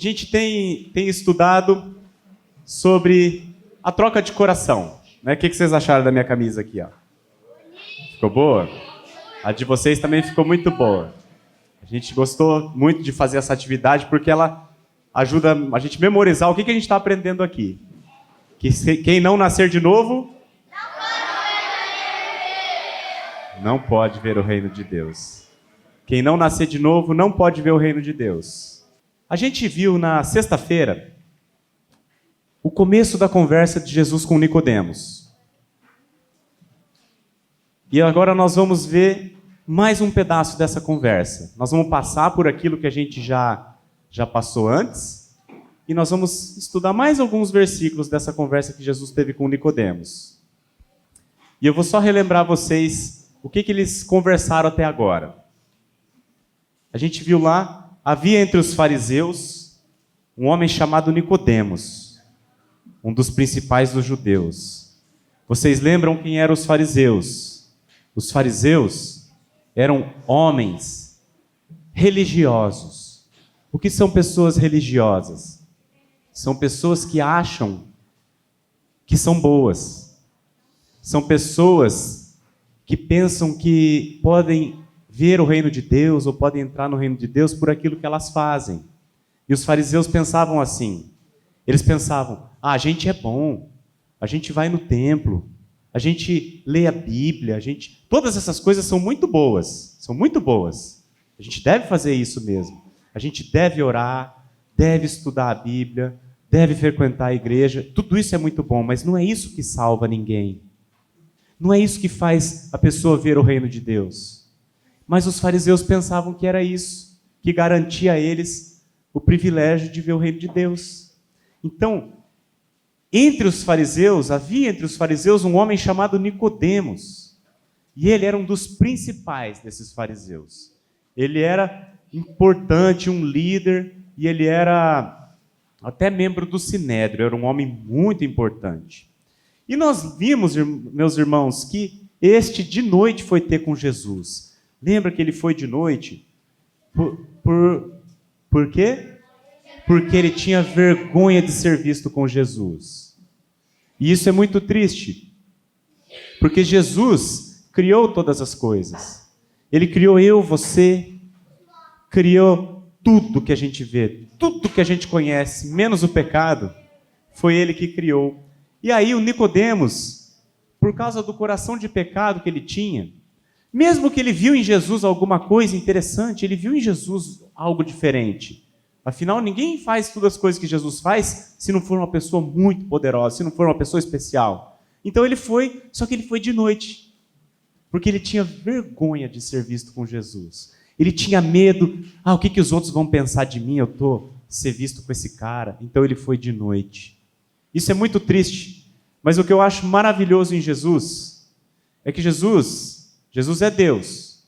gente tem estudado sobre a troca de coração, né? O que vocês acharam da minha camisa aqui, ó? Ficou boa? A de vocês também ficou muito boa. A gente gostou muito de fazer essa atividade porque ela ajuda a gente a memorizar o que a gente está aprendendo aqui. Que quem não nascer de novo não pode ver o reino de Deus. Quem não nascer de novo não pode ver o reino de Deus. A gente viu na sexta-feira o começo da conversa de Jesus com Nicodemos. E agora nós vamos ver mais um pedaço dessa conversa. Nós vamos passar por aquilo que a gente já passou antes e nós vamos estudar mais alguns versículos dessa conversa que Jesus teve com Nicodemos. E eu vou só relembrar vocês o que eles conversaram até agora. A gente viu lá, havia entre os fariseus um homem chamado Nicodemos, um dos principais dos judeus. Vocês lembram quem eram os fariseus? Os fariseus eram homens religiosos. O que são pessoas religiosas? São pessoas que acham que são boas. São pessoas que pensam que podem ver o reino de Deus ou podem entrar no reino de Deus por aquilo que elas fazem. E os fariseus pensavam assim. Eles pensavam, a gente é bom, a gente vai no templo, a gente lê a Bíblia, todas essas coisas são muito boas, são muito boas. A gente deve fazer isso mesmo. A gente deve orar, deve estudar a Bíblia, deve frequentar a igreja. Tudo isso é muito bom, mas não é isso que salva ninguém. Não é isso que faz a pessoa ver o reino de Deus. Mas os fariseus pensavam que era isso, que garantia a eles o privilégio de ver o reino de Deus. Então, havia entre os fariseus um homem chamado Nicodemos. E ele era um dos principais desses fariseus. Ele era importante, um líder, e ele era até membro do Sinédrio, era um homem muito importante. E nós vimos, meus irmãos, que este de noite foi ter com Jesus. Lembra que ele foi de noite? Por quê? Porque ele tinha vergonha de ser visto com Jesus. E isso é muito triste, porque Jesus criou todas as coisas. Ele criou eu, você, criou tudo que a gente vê, tudo que a gente conhece, menos o pecado, foi ele que criou. E aí o Nicodemos, por causa do coração de pecado que ele tinha, mesmo que ele viu em Jesus alguma coisa interessante, ele viu em Jesus algo diferente. Afinal, ninguém faz todas as coisas que Jesus faz se não for uma pessoa muito poderosa, se não for uma pessoa especial. Então ele foi, só que ele foi de noite, porque ele tinha vergonha de ser visto com Jesus. Ele tinha medo, o que os outros vão pensar de mim? Eu estou ser visto com esse cara. Então ele foi de noite. Isso é muito triste, mas o que eu acho maravilhoso em Jesus é que Jesus é Deus.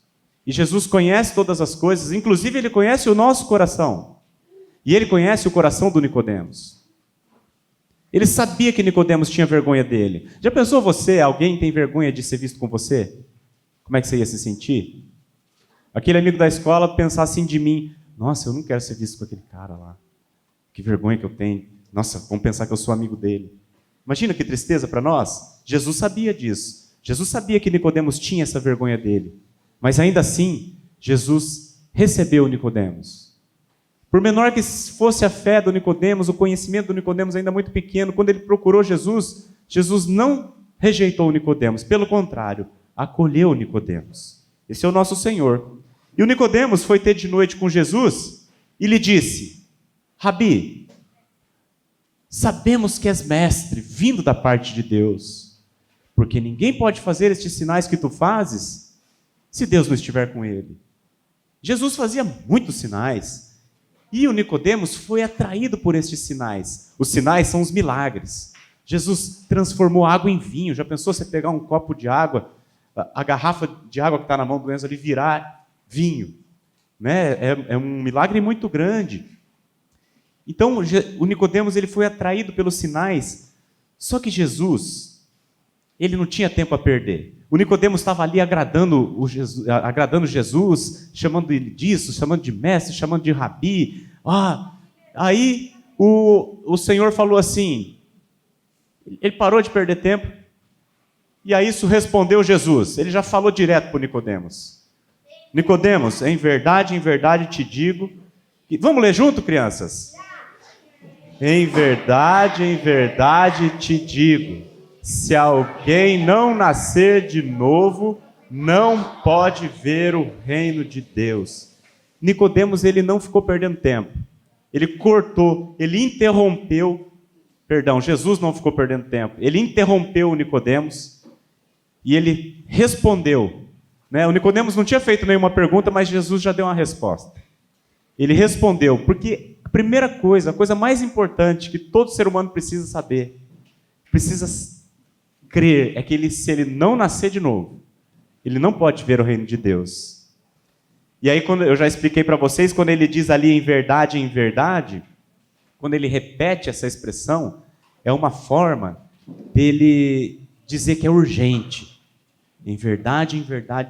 E Jesus conhece todas as coisas, inclusive ele conhece o nosso coração. E ele conhece o coração do Nicodemos. Ele sabia que Nicodemos tinha vergonha dele. Já pensou você, alguém tem vergonha de ser visto com você? Como é que você ia se sentir? Aquele amigo da escola pensar assim de mim, nossa, eu não quero ser visto com aquele cara lá. Que vergonha que eu tenho. Nossa, vão pensar que eu sou amigo dele. Imagina que tristeza para nós. Jesus sabia disso. Jesus sabia que Nicodemos tinha essa vergonha dele. Mas ainda assim, Jesus recebeu Nicodemos. Por menor que fosse a fé do Nicodemos, o conhecimento do Nicodemos ainda muito pequeno, quando ele procurou Jesus, Jesus não rejeitou Nicodemos. Pelo contrário, acolheu Nicodemos. Esse é o nosso Senhor. E o Nicodemos foi ter de noite com Jesus e lhe disse, Rabi, sabemos que és mestre, vindo da parte de Deus, porque ninguém pode fazer estes sinais que tu fazes, se Deus não estiver com ele. Jesus fazia muitos sinais, e o Nicodemos foi atraído por estes sinais. Os sinais são os milagres. Jesus transformou água em vinho. Já pensou você pegar um copo de água, a garrafa de água que está na mão do Enzo ali virar vinho? Né? É um milagre muito grande. Então, o Nicodemos ele foi atraído pelos sinais, só que Jesus, ele não tinha tempo a perder. O Nicodemos estava ali agradando Jesus, chamando ele disso, chamando de mestre, chamando de rabi. Aí o Senhor falou assim, ele parou de perder tempo, e a isso respondeu Jesus. Ele já falou direto para o Nicodemos. Nicodemos, em verdade te digo... Vamos ler junto, crianças? Em verdade te digo, se alguém não nascer de novo, não pode ver o reino de Deus. Nicodemos, ele não ficou perdendo tempo. Ele cortou, ele interrompeu, Jesus não ficou perdendo tempo. Ele interrompeu o Nicodemos e ele respondeu. O Nicodemos não tinha feito nenhuma pergunta, mas Jesus já deu uma resposta. Ele respondeu, porque a primeira coisa, a coisa mais importante que todo ser humano precisa saber, precisa crer, é que se ele não nascer de novo, ele não pode ver o reino de Deus. E aí, quando eu já expliquei para vocês, quando ele diz ali em verdade, quando ele repete essa expressão, é uma forma dele dizer que é urgente. Em verdade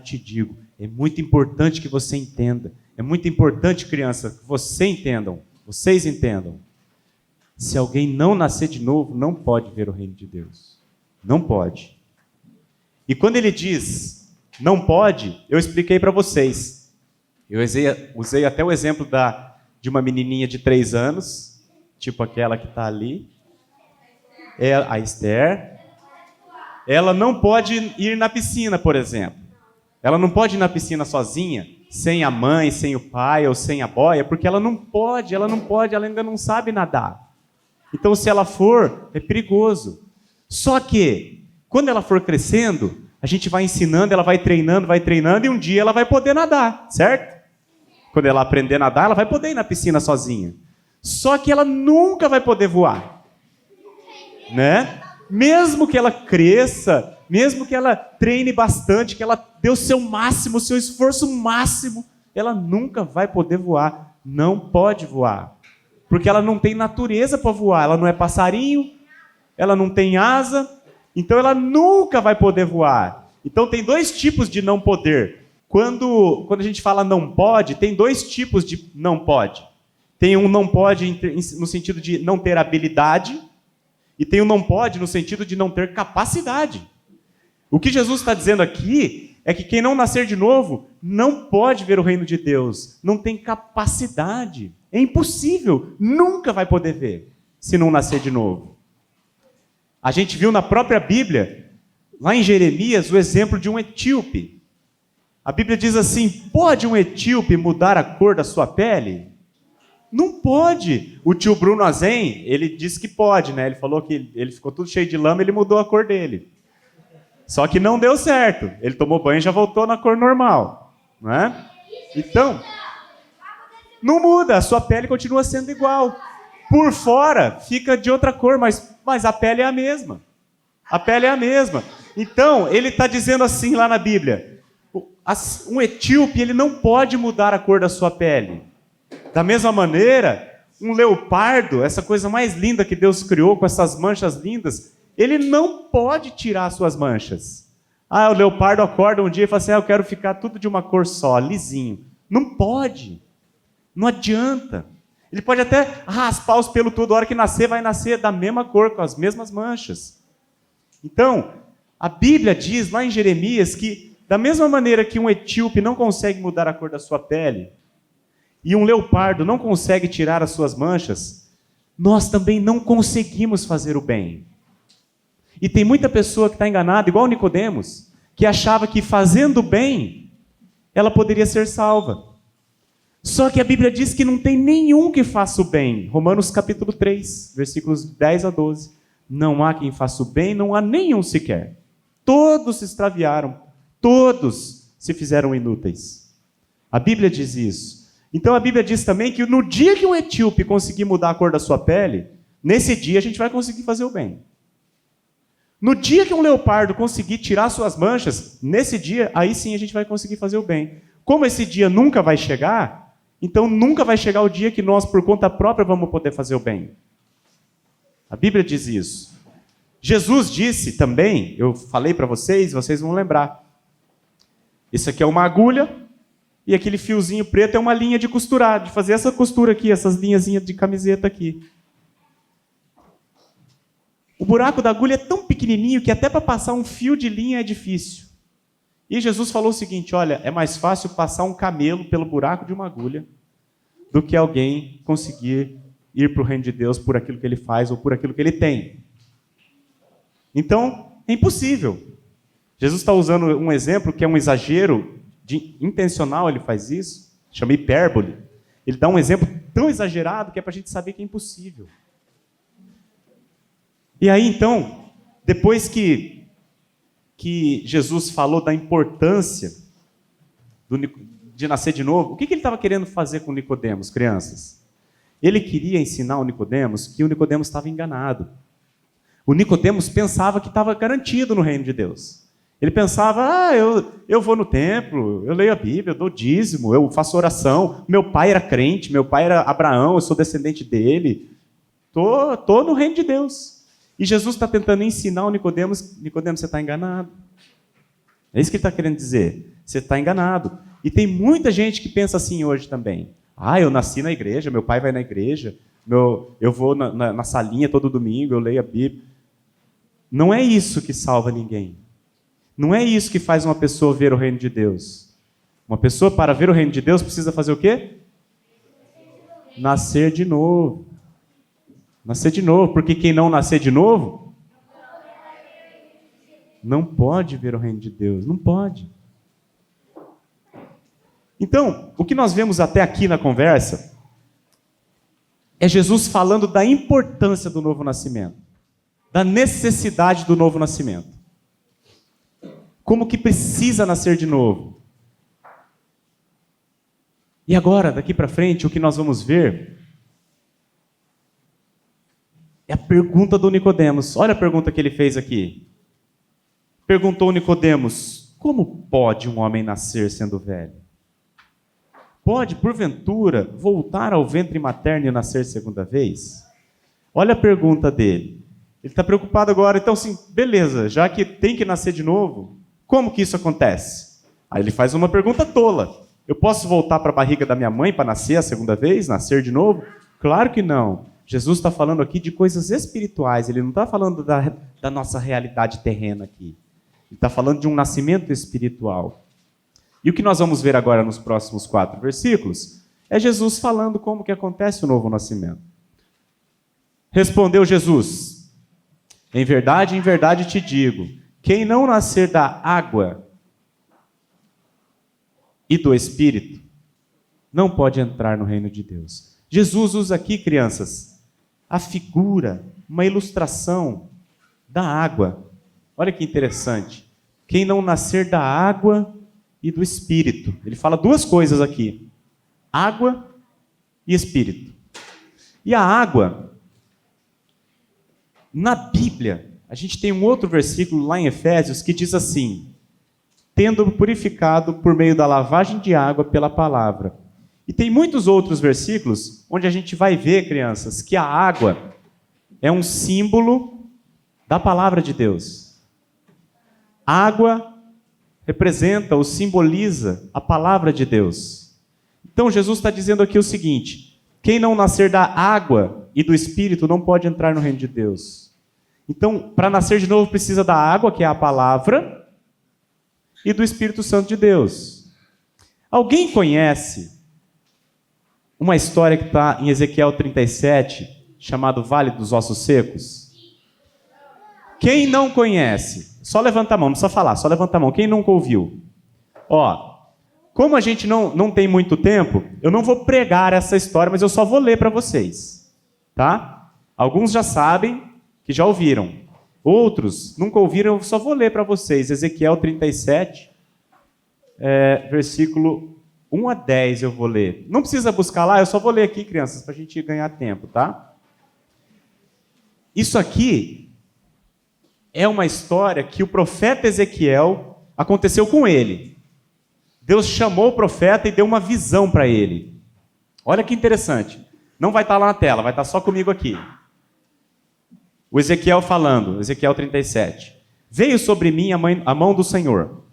te digo, é muito importante que você entenda. É muito importante, criança, que vocês entendam. Se alguém não nascer de novo, não pode ver o reino de Deus. Não pode. E quando ele diz não pode, eu expliquei para vocês. Eu usei até o exemplo de uma menininha de 3 anos, tipo aquela que está ali, a Esther. Ela não pode ir na piscina, por exemplo. Ela não pode ir na piscina sozinha, sem a mãe, sem o pai ou sem a boia, porque ela não pode, ela ainda não sabe nadar. Então, se ela for, é perigoso. Só que, quando ela for crescendo, a gente vai ensinando, ela vai treinando, e um dia ela vai poder nadar, certo? Quando ela aprender a nadar, ela vai poder ir na piscina sozinha. Só que ela nunca vai poder voar. Né? Mesmo que ela cresça, mesmo que ela treine bastante, que ela dê o seu máximo, o seu esforço máximo, ela nunca vai poder voar. Não pode voar. Porque ela não tem natureza para voar. Ela não é passarinho, ela não tem asa, então ela nunca vai poder voar. Então tem 2 tipos de não poder. Quando a gente fala não pode, tem 2 tipos de não pode. Tem um não pode no sentido de não ter habilidade, e tem um não pode no sentido de não ter capacidade. O que Jesus está dizendo aqui é que quem não nascer de novo não pode ver o reino de Deus, não tem capacidade. É impossível, nunca vai poder ver se não nascer de novo. A gente viu na própria Bíblia, lá em Jeremias, o exemplo de um etíope. A Bíblia diz assim: pode um etíope mudar a cor da sua pele? Não pode. O tio Bruno Azen, ele disse que pode, né? Ele falou que ele ficou tudo cheio de lama, ele mudou a cor dele. Só que não deu certo. Ele tomou banho e já voltou na cor normal. Não é? Então, não muda, a sua pele continua sendo igual. Por fora fica de outra cor, mas a pele é a mesma. A pele é a mesma. Então, ele está dizendo assim lá na Bíblia: um etíope, ele não pode mudar a cor da sua pele. Da mesma maneira, um leopardo, essa coisa mais linda que Deus criou, com essas manchas lindas, ele não pode tirar suas manchas. O leopardo acorda um dia e fala assim: eu quero ficar tudo de uma cor só, lisinho. Não pode. Não adianta. Ele pode até raspar os pelos toda hora que nascer, vai nascer da mesma cor, com as mesmas manchas. Então, a Bíblia diz lá em Jeremias que, da mesma maneira que um etíope não consegue mudar a cor da sua pele, e um leopardo não consegue tirar as suas manchas, nós também não conseguimos fazer o bem. E tem muita pessoa que está enganada, igual Nicodemos, que achava que fazendo o bem, ela poderia ser salva. Só que a Bíblia diz que não tem nenhum que faça o bem. Romanos capítulo 3, versículos 10 a 12. Não há quem faça o bem, não há nenhum sequer. Todos se extraviaram, todos se fizeram inúteis. A Bíblia diz isso. Então a Bíblia diz também que no dia que um etíope conseguir mudar a cor da sua pele, nesse dia a gente vai conseguir fazer o bem. No dia que um leopardo conseguir tirar suas manchas, nesse dia, aí sim a gente vai conseguir fazer o bem. Como esse dia nunca vai chegar, então nunca vai chegar o dia que nós, por conta própria, vamos poder fazer o bem. A Bíblia diz isso. Jesus disse também, eu falei para vocês, vocês vão lembrar. Isso aqui é uma agulha, E aquele fiozinho preto é uma linha de costurar, de fazer essa costura aqui, essas linhazinhas de camiseta aqui. O buraco da agulha é tão pequenininho que até para passar um fio de linha é difícil. E Jesus falou o seguinte, olha, é mais fácil passar um camelo pelo buraco de uma agulha do que alguém conseguir ir para o reino de Deus por aquilo que ele faz ou por aquilo que ele tem. Então, é impossível. Jesus está usando um exemplo que é um exagero intencional, ele faz isso, chama hipérbole. Ele dá um exemplo tão exagerado que é para a gente saber que é impossível. E aí, então, depois que Jesus falou da importância de nascer de novo, o que ele estava querendo fazer com Nicodemos, crianças? Ele queria ensinar o Nicodemos que o Nicodemos estava enganado. O Nicodemos pensava que estava garantido no reino de Deus. Ele pensava, eu vou no templo, eu leio a Bíblia, eu dou dízimo, eu faço oração, meu pai era crente, meu pai era Abraão, eu sou descendente dele, tô no reino de Deus. E Jesus está tentando ensinar o Nicodemos, Nicodemos, você está enganado. É isso que ele está querendo dizer, você está enganado. E tem muita gente que pensa assim hoje também. Eu nasci na igreja, meu pai vai na igreja, eu vou na salinha todo domingo, eu leio a Bíblia. Não é isso que salva ninguém. Não é isso que faz uma pessoa ver o reino de Deus. Uma pessoa, para ver o reino de Deus, precisa fazer o quê? Nascer de novo. Nascer de novo, porque quem não nascer de novo, não pode ver o reino de Deus. Não pode. Então, o que nós vemos até aqui na conversa é Jesus falando da importância do novo nascimento, da necessidade do novo nascimento. Como que precisa nascer de novo. E agora, daqui para frente, o que nós vamos ver é a pergunta do Nicodemos. Olha a pergunta que ele fez aqui. Perguntou Nicodemos, como pode um homem nascer sendo velho? Pode, porventura, voltar ao ventre materno e nascer segunda vez? Olha a pergunta dele. Ele está preocupado agora, então assim, beleza, já que tem que nascer de novo, como que isso acontece? Aí ele faz uma pergunta tola. Eu posso voltar para a barriga da minha mãe para nascer a segunda vez, nascer de novo? Claro que não. Jesus está falando aqui de coisas espirituais, ele não está falando da nossa realidade terrena aqui. Ele está falando de um nascimento espiritual. E o que nós vamos ver agora nos próximos 4 versículos é Jesus falando como que acontece o novo nascimento. Respondeu Jesus, em verdade te digo, quem não nascer da água e do Espírito não pode entrar no reino de Deus. Jesus usa aqui, crianças, a figura, uma ilustração da água. Olha que interessante. Quem não nascer da água e do Espírito. Ele fala 2 coisas aqui. Água e Espírito. E a água, na Bíblia, a gente tem um outro versículo lá em Efésios que diz assim, tendo purificado por meio da lavagem de água pela palavra. E tem muitos outros versículos onde a gente vai ver, crianças, que a água é um símbolo da palavra de Deus. Água representa ou simboliza a palavra de Deus. Então Jesus está dizendo aqui o seguinte, quem não nascer da água e do Espírito não pode entrar no reino de Deus. Então, para nascer de novo precisa da água, que é a palavra, e do Espírito Santo de Deus. Alguém conhece uma história que está em Ezequiel 37, chamado Vale dos Ossos Secos? Quem não conhece? Só levanta a mão, não precisa falar, só levanta a mão. Quem nunca ouviu? Como a gente não tem muito tempo, eu não vou pregar essa história, mas eu só vou ler para vocês. Tá? Alguns já sabem, que já ouviram. Outros nunca ouviram, eu só vou ler para vocês. Ezequiel 37, versículo 1 a 10 eu vou ler. Não precisa buscar lá, eu só vou ler aqui, crianças, para a gente ganhar tempo, tá? Isso aqui é uma história que o profeta Ezequiel, aconteceu com ele. Deus chamou o profeta e deu uma visão para ele. Olha que interessante. Não vai estar lá na tela, vai estar só comigo aqui. O Ezequiel falando, Ezequiel 37. Veio sobre mim a mão do Senhor.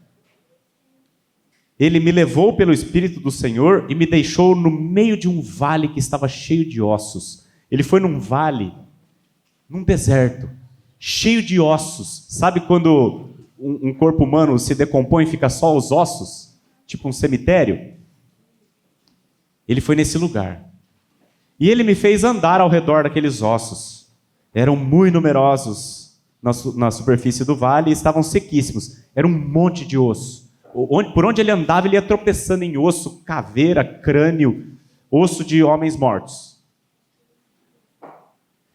Ele me levou pelo Espírito do Senhor e me deixou no meio de um vale que estava cheio de ossos. Ele foi num vale, num deserto, cheio de ossos. Sabe quando um corpo humano se decompõe e fica só os ossos? Tipo um cemitério? Ele foi nesse lugar. E ele me fez andar ao redor daqueles ossos. Eram muito numerosos na superfície do vale e estavam sequíssimos. Era um monte de osso. Por onde ele andava, ele ia tropeçando em osso, caveira, crânio, osso de homens mortos.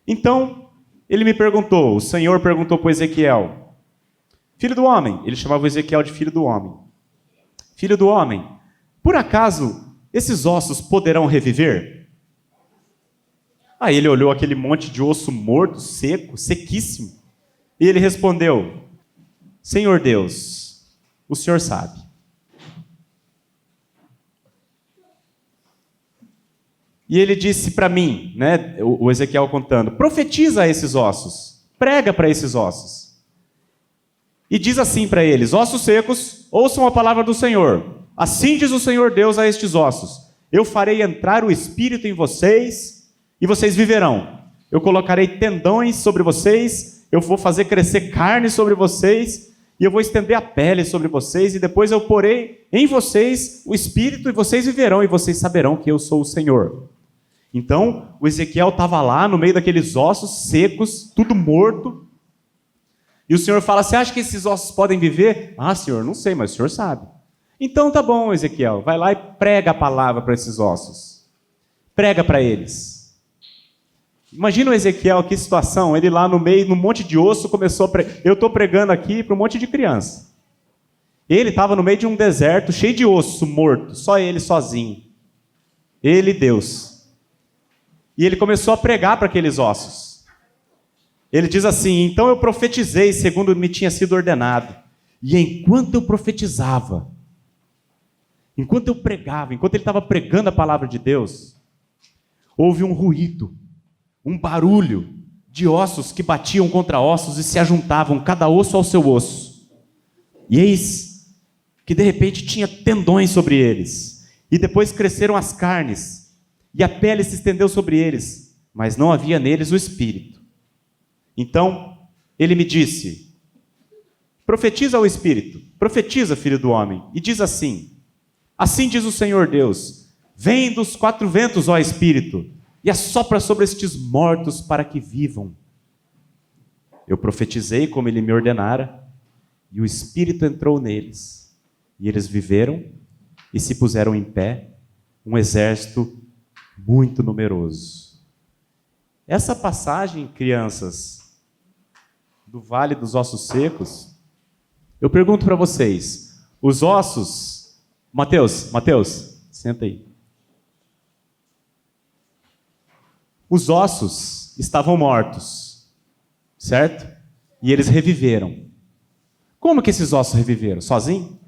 Então, ele me perguntou, o Senhor perguntou para Ezequiel, filho do homem, ele chamava o Ezequiel de filho do homem. Filho do homem, por acaso esses ossos poderão reviver? Aí ele olhou aquele monte de osso morto, seco, sequíssimo, e ele respondeu, Senhor Deus, o Senhor sabe. E ele disse para mim, né, o Ezequiel contando, profetiza a esses ossos, prega para esses ossos. E diz assim para eles, ossos secos, ouçam a palavra do Senhor. Assim diz o Senhor Deus a estes ossos, eu farei entrar o Espírito em vocês e vocês viverão. Eu colocarei tendões sobre vocês, eu vou fazer crescer carne sobre vocês, e eu vou estender a pele sobre vocês, e depois eu porei em vocês o Espírito, e vocês viverão, e vocês saberão que eu sou o Senhor. Então, o Ezequiel estava lá, no meio daqueles ossos secos, tudo morto, e o Senhor fala, você acha que esses ossos podem viver? Ah, Senhor, não sei, mas o Senhor sabe. Então tá bom, Ezequiel, vai lá e prega a palavra para esses ossos. Prega para eles. Imagina o Ezequiel, que situação, ele lá no meio, num monte de osso, começou a pregar. Eu estou pregando aqui para um monte de criança. Ele estava no meio de um deserto, cheio de osso morto, só ele sozinho. Ele e Deus. E ele começou a pregar para aqueles ossos. Ele diz assim, então eu profetizei segundo me tinha sido ordenado. E enquanto eu profetizava, enquanto eu pregava, enquanto ele estava pregando a palavra de Deus, houve um ruído. Um barulho de ossos que batiam contra ossos e se ajuntavam, cada osso ao seu osso. E eis que de repente tinha tendões sobre eles. E depois cresceram as carnes, e a pele se estendeu sobre eles, mas não havia neles o Espírito. Então ele me disse, profetiza ao Espírito, profetiza, filho do homem, e diz assim, assim diz o Senhor Deus, vem dos quatro ventos, ó Espírito, e assopra sobre estes mortos para que vivam. Eu profetizei como ele me ordenara, e o Espírito entrou neles, e eles viveram e se puseram em pé, um exército muito numeroso. Essa passagem, crianças, do Vale dos Ossos Secos, eu pergunto para vocês, os ossos... Mateus, senta aí. Os ossos estavam mortos, certo? E eles reviveram. Como que esses ossos reviveram? Sozinho?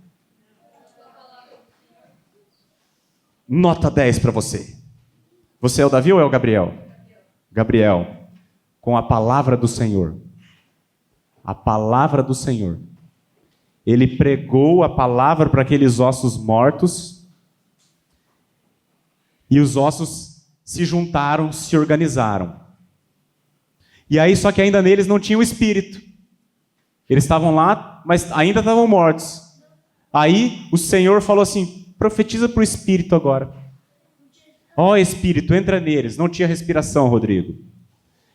Nota 10 para você. Você é o Davi ou é o Gabriel? Gabriel, com a palavra do Senhor. A palavra do Senhor. Ele pregou a palavra para aqueles ossos mortos, e os ossos se juntaram, se organizaram. E aí, só que ainda neles não tinha o Espírito. Eles estavam lá, mas ainda estavam mortos. Aí o Senhor falou assim, profetiza para o Espírito agora. Ó Espírito, entra neles. Não tinha respiração, Rodrigo.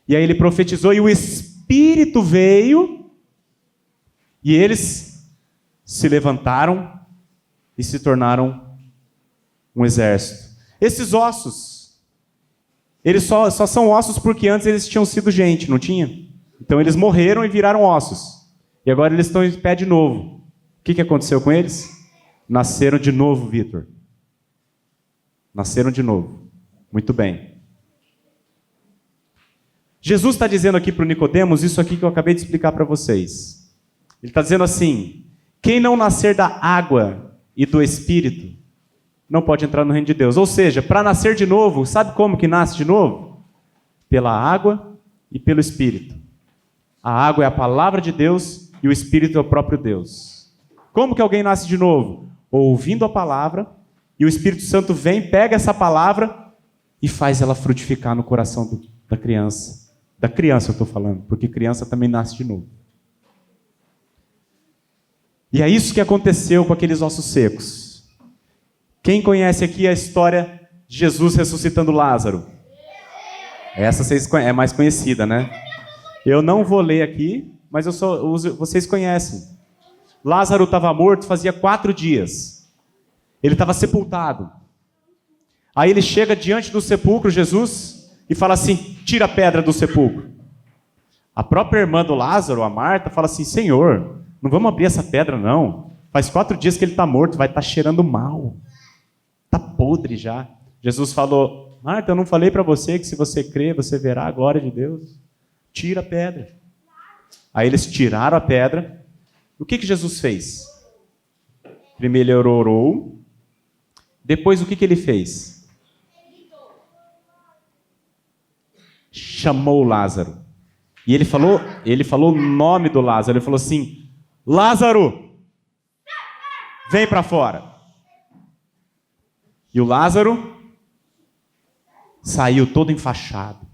E aí ele profetizou e o Espírito veio e eles se levantaram e se tornaram um exército. Esses ossos, eles só são ossos porque antes eles tinham sido gente, não tinha? Então eles morreram e viraram ossos. E agora eles estão em pé de novo. O que aconteceu com eles? Nasceram de novo, Vitor. Nasceram de novo. Muito bem. Jesus está dizendo aqui para o Nicodemos isso aqui que eu acabei de explicar para vocês. Ele está dizendo assim, quem não nascer da água e do Espírito, não pode entrar no reino de Deus. Ou seja, para nascer de novo, sabe como que nasce de novo? Pela água e pelo Espírito. A água é a palavra de Deus e o Espírito é o próprio Deus. Como que alguém nasce de novo? ouvindo a palavra, e o Espírito Santo vem, pega essa palavra e faz ela frutificar no coração da criança. Da criança eu estou falando, porque criança também nasce de novo. E é isso que aconteceu com aqueles ossos secos. Quem conhece aqui a história de Jesus ressuscitando Lázaro? Essa é mais conhecida, né? Eu não vou ler aqui, mas vocês conhecem. Lázaro estava morto fazia 4 dias. Ele estava sepultado. Aí ele chega diante do sepulcro, Jesus, e fala assim: tira a pedra do sepulcro. A própria irmã do Lázaro, a Marta, fala assim: Senhor, não vamos abrir essa pedra não. Faz 4 dias que ele está morto, vai estar cheirando mal. Está podre já. Jesus falou: Marta, eu não falei para você que se você crer, você verá a glória de Deus? Tira a pedra. Aí eles tiraram a pedra. O que Jesus fez? Primeiro ele orou. Depois o que ele fez? Chamou Lázaro. E ele falou o nome do Lázaro. Ele falou assim: Lázaro, vem para fora. E o Lázaro saiu todo enfaixado,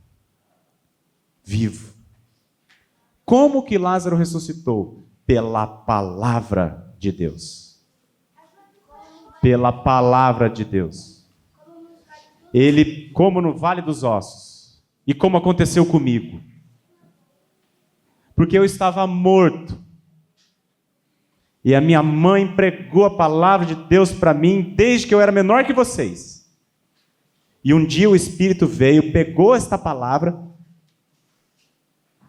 vivo. Como que Lázaro ressuscitou? Pela palavra de Deus. Pela palavra de Deus. Ele, como no Vale dos Ossos. E como aconteceu comigo. Porque eu estava morto. E a minha mãe pregou a palavra de Deus para mim desde que eu era menor que vocês. E um dia o Espírito veio, pegou esta palavra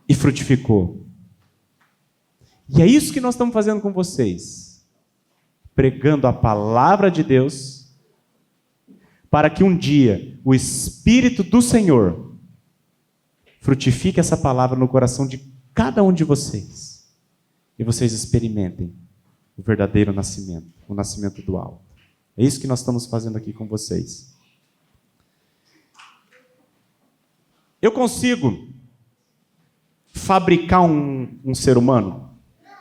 e frutificou. E é isso que nós estamos fazendo com vocês. Pregando a palavra de Deus, para que um dia o Espírito do Senhor frutifique essa palavra no coração de cada um de vocês. E vocês experimentem o verdadeiro nascimento, o nascimento do alto. É isso que nós estamos fazendo aqui com vocês. Eu consigo fabricar um ser humano?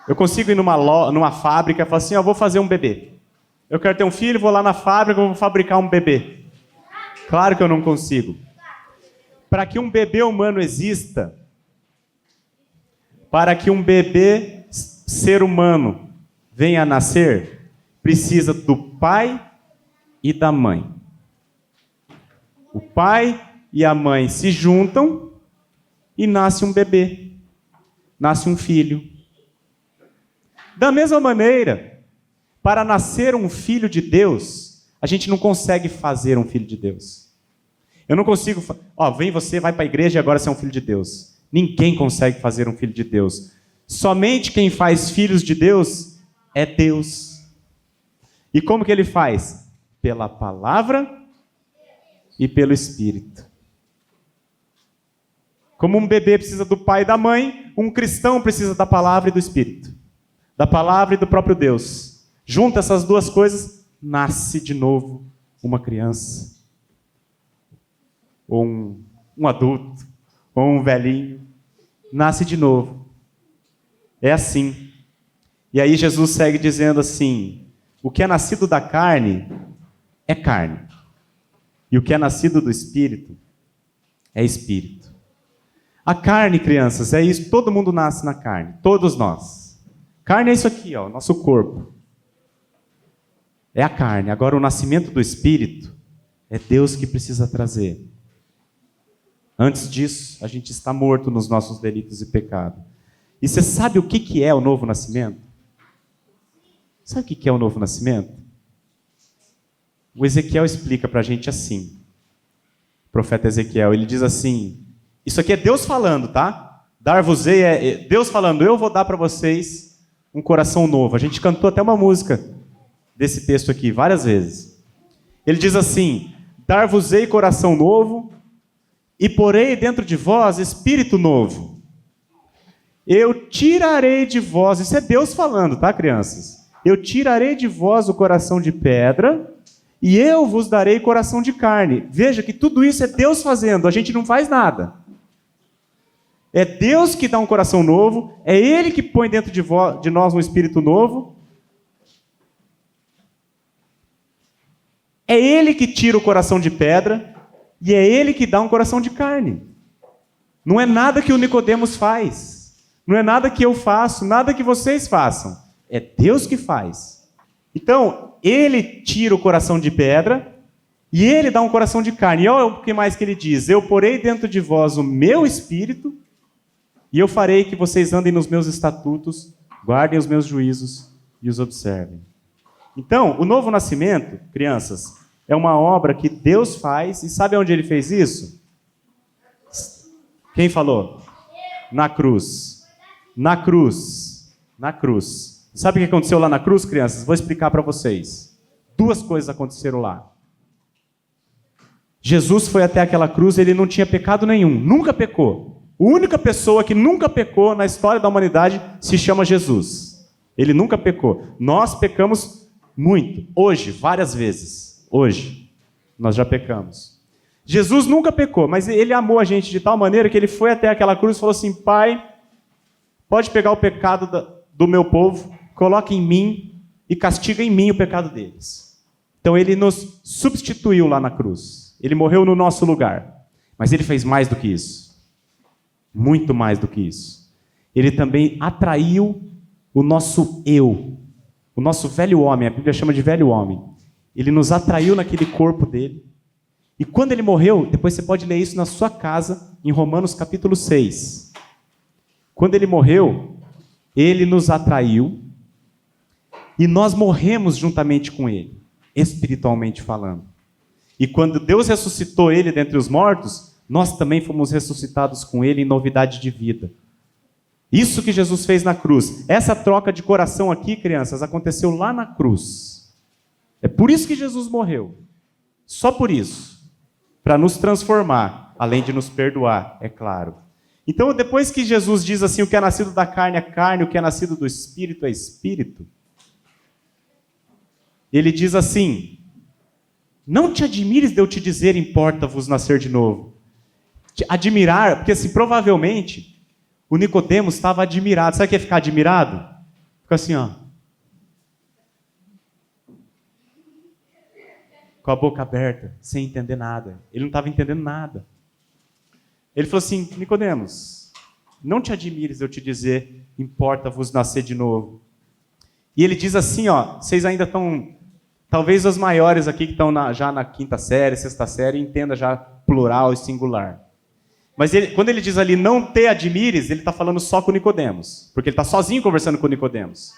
Eu consigo ir numa fábrica e falar assim: eu vou fazer um bebê. Eu quero ter um filho, vou lá na fábrica e vou fabricar um bebê. Claro que eu não consigo. Para que um bebê humano exista, para que um bebê ser humano venha a nascer, precisa do pai e da mãe. O pai e a mãe se juntam e nasce um bebê, nasce um filho. Da mesma maneira, para nascer um filho de Deus, a gente não consegue fazer um filho de Deus. Eu não consigo, vem você, vai para a igreja e agora você é um filho de Deus. Ninguém consegue fazer um filho de Deus. Somente quem faz filhos de Deus é Deus. E como que ele faz? Pela palavra e pelo Espírito. Como um bebê precisa do pai e da mãe, um cristão precisa da palavra e do Espírito. Da palavra e do próprio Deus. Junta essas duas coisas, nasce de novo uma criança. Ou um adulto. Ou um velhinho. Nasce de novo. É assim. E aí Jesus segue dizendo assim: o que é nascido da carne é carne. E o que é nascido do Espírito é Espírito. A carne, crianças, é isso. Todo mundo nasce na carne. Todos nós. Carne é isso aqui, ó, nosso corpo. É a carne. Agora, o nascimento do Espírito é Deus que precisa trazer. Antes disso, a gente está morto nos nossos delitos e pecados. E você sabe o que é o novo nascimento? Sabe o que é o novo nascimento? O Ezequiel explica para a gente assim. O profeta Ezequiel, ele diz assim: isso aqui é Deus falando, tá? Dar-vos-ei é Deus falando: eu vou dar para vocês um coração novo. A gente cantou até uma música desse texto aqui várias vezes. Ele diz assim: dar-vos-ei coração novo e porei dentro de vós espírito novo. Eu tirarei de vós, isso é Deus falando, tá, crianças? Eu tirarei de vós o coração de pedra e eu vos darei coração de carne. Veja que tudo isso é Deus fazendo, a gente não faz nada. É Deus que dá um coração novo, é Ele que põe dentro de nós um espírito novo. É Ele que tira o coração de pedra e é Ele que dá um coração de carne. Não é nada que o Nicodemos faz. Não é nada que eu faço, nada que vocês façam. É Deus que faz. Então, Ele tira o coração de pedra e Ele dá um coração de carne. E olha o que mais que Ele diz. Eu porei dentro de vós o meu espírito e eu farei que vocês andem nos meus estatutos, guardem os meus juízos e os observem. Então, o novo nascimento, crianças, é uma obra que Deus faz. E sabe onde Ele fez isso? Quem falou? Na cruz. Na cruz. Na cruz. Sabe o que aconteceu lá na cruz, crianças? Vou explicar para vocês. 2 coisas aconteceram lá. Jesus foi até aquela cruz, Ele não tinha pecado nenhum, nunca pecou. A única pessoa que nunca pecou na história da humanidade se chama Jesus. Ele nunca pecou. Nós pecamos muito. Hoje, várias vezes. Hoje, nós já pecamos. Jesus nunca pecou, mas Ele amou a gente de tal maneira que Ele foi até aquela cruz e falou assim: Pai, pode pegar o pecado do meu povo, coloca em mim e castiga em mim o pecado deles. Então Ele nos substituiu lá na cruz. Ele morreu no nosso lugar. Mas Ele fez mais do que isso. Muito mais do que isso. Ele também atraiu o nosso eu, o nosso velho homem. A Bíblia chama de velho homem. Ele nos atraiu naquele corpo dele. E quando ele morreu, depois você pode ler isso na sua casa, em Romanos capítulo 6. Quando ele morreu, ele nos atraiu e nós morremos juntamente com ele, espiritualmente falando. E quando Deus ressuscitou ele dentre os mortos, nós também fomos ressuscitados com ele em novidade de vida. Isso que Jesus fez na cruz. Essa troca de coração aqui, crianças, aconteceu lá na cruz. É por isso que Jesus morreu. Só por isso. Para nos transformar, além de nos perdoar, é claro. Então, depois que Jesus diz assim, o que é nascido da carne é carne, o que é nascido do Espírito é Espírito, Ele diz assim: não te admires de eu te dizer, importa-vos nascer de novo. Admirar, porque assim, provavelmente, o Nicodemos estava admirado. Sabe o que é ficar admirado? Fica assim, ó. Com a boca aberta, sem entender nada. Ele não estava entendendo nada. Ele falou assim: Nicodemos, não te admires de eu te dizer, importa-vos nascer de novo. E ele diz assim, ó, vocês ainda estão, talvez os maiores aqui que estão já na 5ª série, 6ª série, entenda já plural e singular. Mas quando ele diz ali, não te admires, ele está falando só com Nicodemos, porque ele está sozinho conversando com Nicodemos.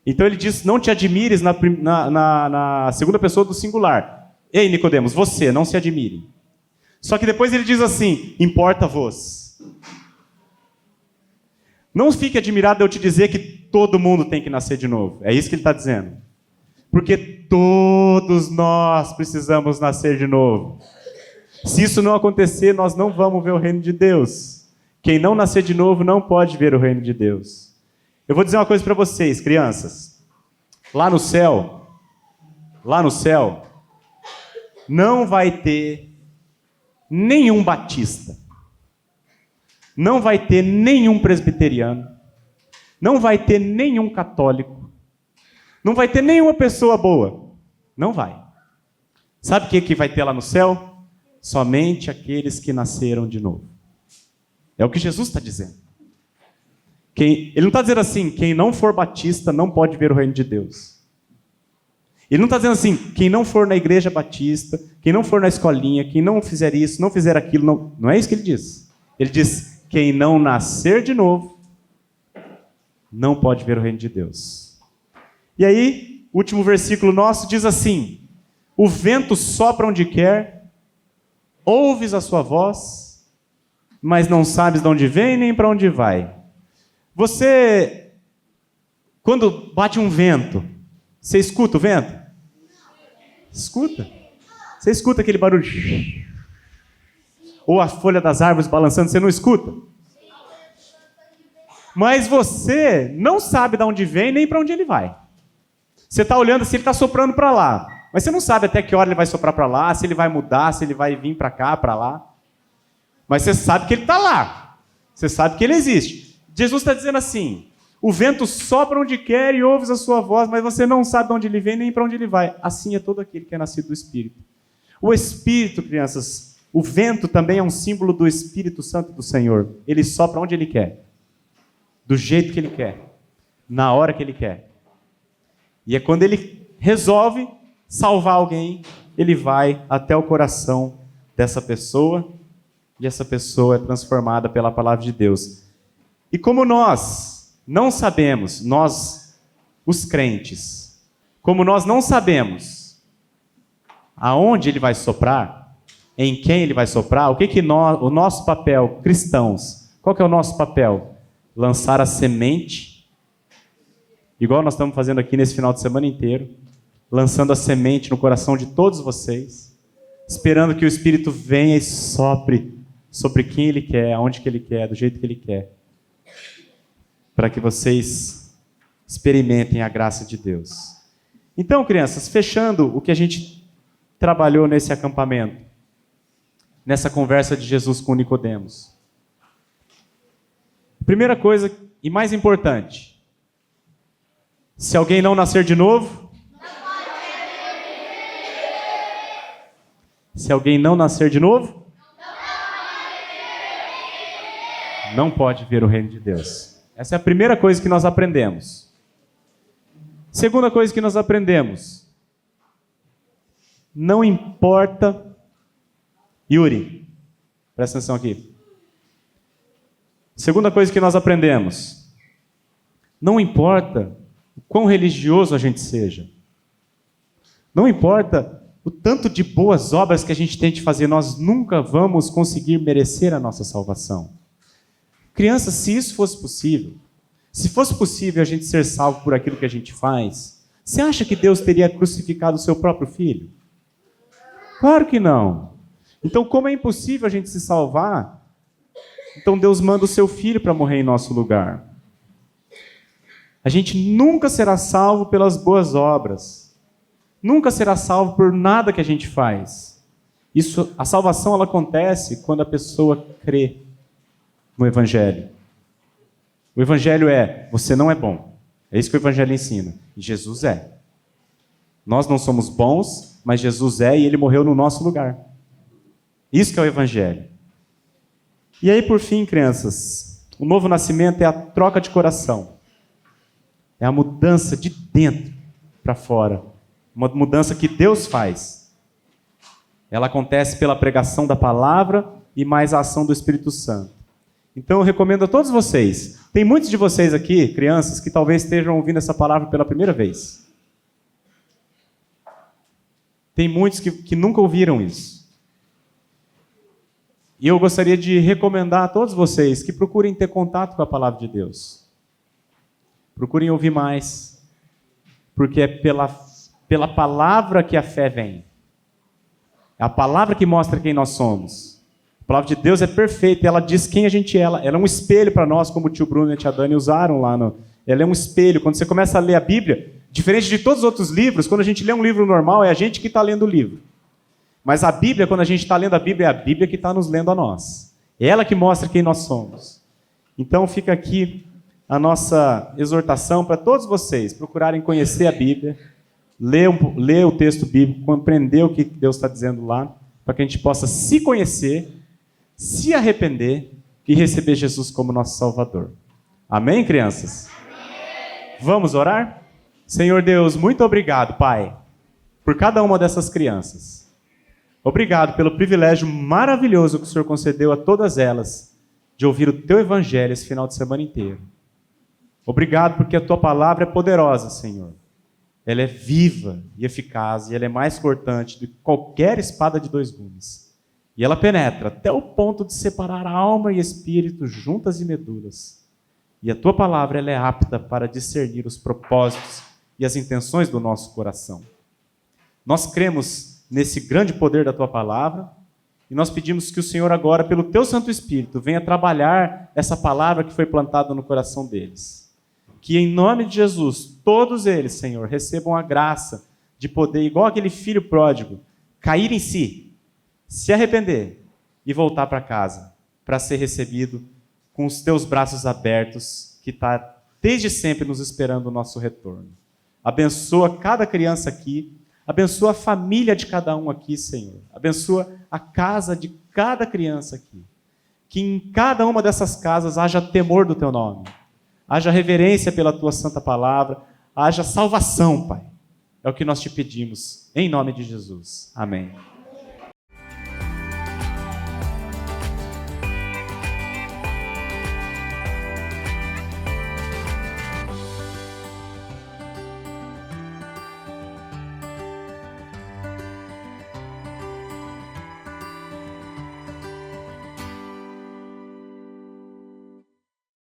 Então ele diz, não te admires na segunda pessoa do singular. Ei, Nicodemos, você, não se admire. Só que depois ele diz assim, importa-vos. Não fique admirado de eu te dizer que todo mundo tem que nascer de novo. É isso que ele está dizendo. Porque todos nós precisamos nascer de novo. Se isso não acontecer, nós não vamos ver o reino de Deus. Quem não nascer de novo não pode ver o reino de Deus. Eu vou dizer uma coisa para vocês, crianças. Lá no céu, não vai ter nenhum batista. Não vai ter nenhum presbiteriano. Não vai ter nenhum católico. Não vai ter nenhuma pessoa boa. Não vai. Sabe o que vai ter lá no céu? Somente aqueles que nasceram de novo. É o que Jesus está dizendo. Ele não está dizendo assim, quem não for batista não pode ver o reino de Deus. Ele não está dizendo assim, quem não for na igreja batista, quem não for na escolinha, quem não fizer isso, não fizer aquilo, não é isso que ele diz. Ele diz, quem não nascer de novo, não pode ver o reino de Deus. E aí, o último versículo nosso diz assim, o vento sopra onde quer, ouves a sua voz, mas não sabes de onde vem nem para onde vai. Você, quando bate um vento, você escuta o vento? Escuta. Você escuta aquele barulho? Ou a folha das árvores balançando, você não escuta? Mas você não sabe de onde vem nem para onde ele vai. Você está olhando se ele está soprando para lá. Mas você não sabe até que hora ele vai soprar para lá, se ele vai mudar, se ele vai vir para cá, para lá. Mas você sabe que ele está lá. Você sabe que ele existe. Jesus está dizendo assim, O vento sopra onde quer e ouves a sua voz, mas você não sabe de onde ele vem nem para onde ele vai. Assim é todo aquele que é nascido do Espírito. O Espírito, crianças, o vento também é um símbolo do Espírito Santo do Senhor. Ele sopra onde ele quer, do jeito que ele quer, na hora que ele quer. E é quando ele resolve salvar alguém, ele vai até o coração dessa pessoa, e essa pessoa é transformada pela palavra de Deus. E como nós não sabemos, nós, os crentes, como nós não sabemos aonde ele vai soprar, em quem ele vai soprar, o nosso papel, cristãos, qual que é o nosso papel? Lançar a semente, igual nós estamos fazendo aqui nesse final de semana inteiro, lançando a semente no coração de todos vocês, esperando que o Espírito venha e sopre sobre quem ele quer, aonde que ele quer, do jeito que ele quer, para que vocês experimentem a graça de Deus. Então, crianças, fechando o que a gente trabalhou nesse acampamento, nessa conversa de Jesus com Nicodemos. Primeira coisa e mais importante, se alguém não nascer de novo, se alguém não nascer de novo, não pode ver o reino de Deus. Essa é a primeira coisa que nós aprendemos. Segunda coisa que nós aprendemos, não importa, Yuri, presta atenção aqui. Segunda coisa que nós aprendemos, não importa o quão religioso a gente seja, não importa o tanto de boas obras que a gente tente fazer, nós nunca vamos conseguir merecer a nossa salvação. Crianças, se isso fosse possível, se fosse possível a gente ser salvo por aquilo que a gente faz, você acha que Deus teria crucificado o seu próprio filho? Claro que não. Então, como é impossível a gente se salvar, então Deus manda o seu filho para morrer em nosso lugar. A gente nunca será salvo pelas boas obras. Nunca será salvo por nada que a gente faz. A salvação ela acontece quando a pessoa crê no Evangelho. O Evangelho é, você não é bom. É isso que o Evangelho ensina. E Jesus é. Nós não somos bons, mas Jesus é e ele morreu no nosso lugar. Isso que é o Evangelho. E aí, por fim, crianças, o novo nascimento é a troca de coração. É a mudança de dentro para fora. Uma mudança que Deus faz. Ela acontece pela pregação da palavra e mais a ação do Espírito Santo. Então eu recomendo a todos vocês. Tem muitos de vocês aqui, crianças, que talvez estejam ouvindo essa palavra pela primeira vez. Tem muitos que nunca ouviram isso. E eu gostaria de recomendar a todos vocês que procurem ter contato com a palavra de Deus. Procurem ouvir mais. Porque é pela palavra que a fé vem. É a palavra que mostra quem nós somos. A palavra de Deus é perfeita, ela diz quem a gente é. Ela é um espelho para nós, como o tio Bruno e a tia Dani usaram lá. Ela é um espelho. Quando você começa a ler a Bíblia, diferente de todos os outros livros, quando a gente lê um livro normal, é a gente que está lendo o livro. Mas a Bíblia, quando a gente está lendo a Bíblia, é a Bíblia que está nos lendo a nós. É ela que mostra quem nós somos. Então fica aqui a nossa exortação para todos vocês procurarem conhecer a Bíblia, ler o texto bíblico, compreender o que Deus está dizendo lá, para que a gente possa se conhecer, se arrepender e receber Jesus como nosso Salvador. Amém, crianças? Amém. Vamos orar? Senhor Deus, muito obrigado, Pai, por cada uma dessas crianças. Obrigado pelo privilégio maravilhoso que o Senhor concedeu a todas elas de ouvir o Teu Evangelho esse final de semana inteiro. Obrigado porque a Tua palavra é poderosa, Senhor. Ela é viva e eficaz e ela é mais cortante do que qualquer espada de 2 gumes. E ela penetra até o ponto de separar alma e espírito, juntas e medulas. E a Tua palavra ela é apta para discernir os propósitos e as intenções do nosso coração. Nós cremos nesse grande poder da Tua palavra e nós pedimos que o Senhor agora, pelo Teu Santo Espírito, venha trabalhar essa palavra que foi plantada no coração deles. Que em nome de Jesus, todos eles, Senhor, recebam a graça de poder, igual aquele filho pródigo, cair em si, se arrepender e voltar para casa, para ser recebido com os Teus braços abertos, que está desde sempre nos esperando o nosso retorno. Abençoa cada criança aqui, abençoa a família de cada um aqui, Senhor. Abençoa a casa de cada criança aqui. Que em cada uma dessas casas haja temor do Teu nome, haja reverência pela Tua santa palavra, haja salvação, Pai. É o que nós te pedimos, em nome de Jesus. Amém.